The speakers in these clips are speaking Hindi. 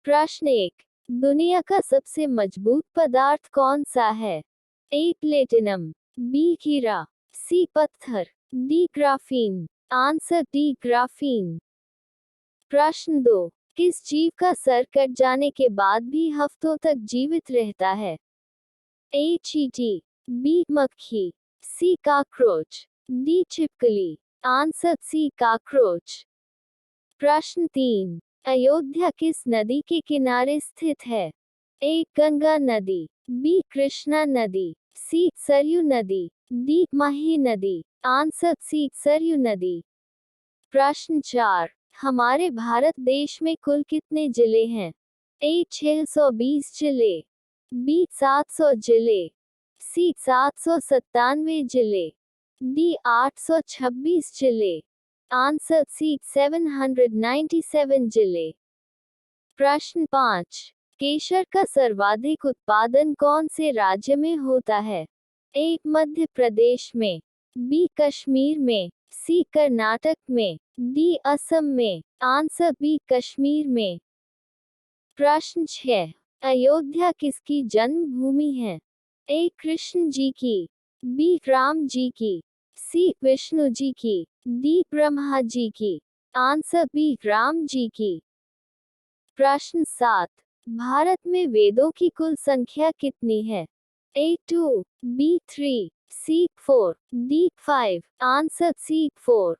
प्रश्न 1। दुनिया का सबसे मजबूत पदार्थ कौन सा है? ए प्लेटिनम, बी हीरा, सी पत्थर, D graphene. Answer D graphene. प्रश्न 2। किस जीव का सर कट जाने के बाद भी हफ्तों तक जीवित रहता है? ए चींटी, बी मक्खी, सी कॉकरोच, डी छिपकली। Answer C cockroach. प्रश्न 3। अयोध्या किस नदी के किनारे स्थित है? ए गंगा नदी, बी कृष्णा नदी, सी सरयू नदी, डी माही नदी। आंसर सी सरयू नदी। प्रश्न 4। हमारे भारत देश में कुल कितने जिले हैं? ए 620 जिले, बी 700 जिले, सी 797 जिले, डी 826 जिले। आंसर सी 797 जिले। प्रश्न 5। केशर का सर्वाधिक उत्पादन कौन से राज्य में होता है? ए मध्य प्रदेश में, बी कश्मीर में, सी कर्नाटक में, डी असम में। आंसर बी कश्मीर में। प्रश्न 6। अयोध्या किसकी जन्मभूमि है? ए कृष्ण जी की, बी राम जी की, सी विष्णु जी की, डी ब्रह्मा जी की। आंसर बी राम जी की। प्रश्न 7। भारत में वेदों की कुल संख्या कितनी है? A 2, B 3, C 4, D 5। Answer C 4।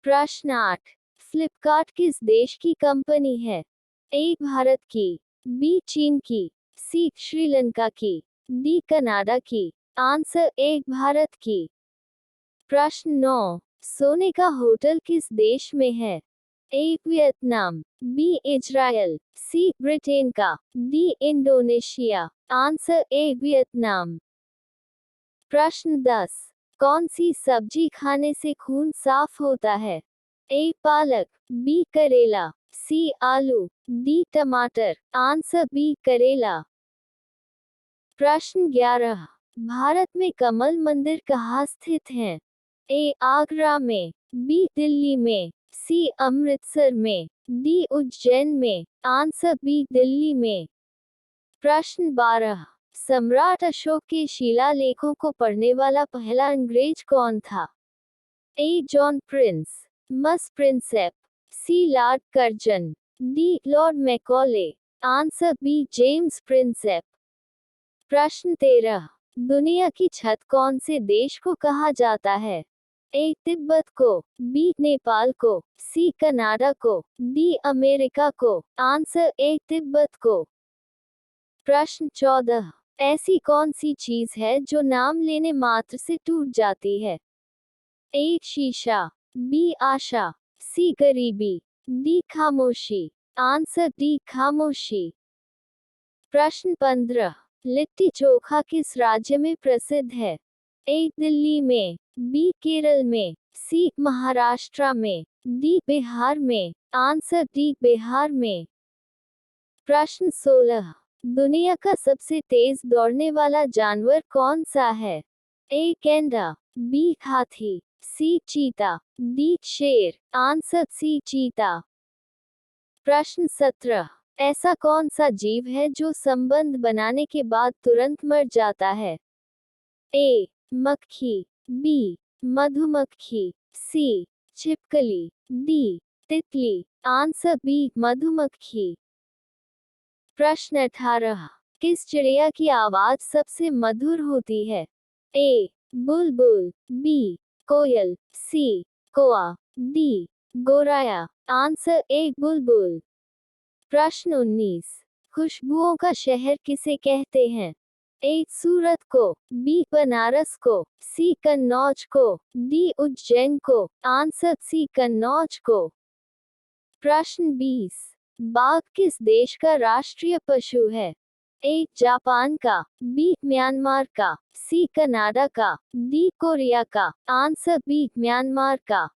प्रश्न 8। फ्लिपकार्ट किस देश की कंपनी है? ए भारत की, बी चीन की, सी श्रीलंका की, डी कनाडा की। आंसर ए भारत की। प्रश्न 9। सोने का होटल किस देश में है? ए वियतनाम, बी इजरायल, सी ब्रिटेन का, D Indonesia. Answer A Vietnam. प्रश्न 10। कौन सी सब्जी खाने से खून साफ होता है? ए पालक, बी करेला, सी आलू, डी टमाटर। आंसर बी करेला। प्रश्न 11। भारत में कमल मंदिर कहाँ स्थित हैं? ए आगरा में, बी दिल्ली में, सी अमृतसर में, डी उज्जैन में। आंसर बी दिल्ली में। प्रश्न 12। सम्राट अशोक के शिलालेखों को पढ़ने वाला पहला अंग्रेज कौन था? ए जॉन प्रिंस, मस Prinsep, C Lord Curzon, D Lord Macaulay. Answer B James Prinsep. प्रश्न 13। दुनिया की छत कौन से देश को कहा जाता है? ए तिब्बत को, बी नेपाल को, सी कनाडा को, डी अमेरिका को। आंसर ए तिब्बत को। प्रश्न 14। ऐसी कौन सी चीज है जो नाम लेने मात्र से टूट जाती है? ए शीशा, बी आशा, सी गरीबी, डी खामोशी। आंसर डी खामोशी। प्रश्न 15। लिट्टी चोखा किस राज्य में प्रसिद्ध है? ए दिल्ली में, बी केरल में, सी महाराष्ट्र में, डी बिहार में। आंसर डी बिहार में। प्रश्न 16। दुनिया का सबसे तेज दौड़ने वाला जानवर कौन सा है? ए गेंडा, बी हाथी, सी चीता, डी शेर। आंसर सी चीता। प्रश्न 17। ऐसा कौन सा जीव है जो संबंध बनाने के बाद तुरंत मर जाता है? ए मक्खी, बी मधुमक्खी, सी छिपकली, डी तितली। आंसर बी मधुमक्खी। प्रश्न 18। किस चिड़िया की आवाज सबसे मधुर होती है? ए बुलबुल, बी कोयल, सी कौआ, डी गोराया। आंसर ए बुलबुल। प्रश्न 19। खुशबुओं का शहर किसे कहते हैं? ए सूरत को, बी बनारस को, सी कन्नौज को, डी उज्जैन को। आंसर सी कन्नौज को। प्रश्न 20। बाघ किस देश का राष्ट्रीय पशु है? ए जापान का, बी म्यांमार का, सी कनाडा का, डी कोरिया का। आंसर बी म्यांमार का।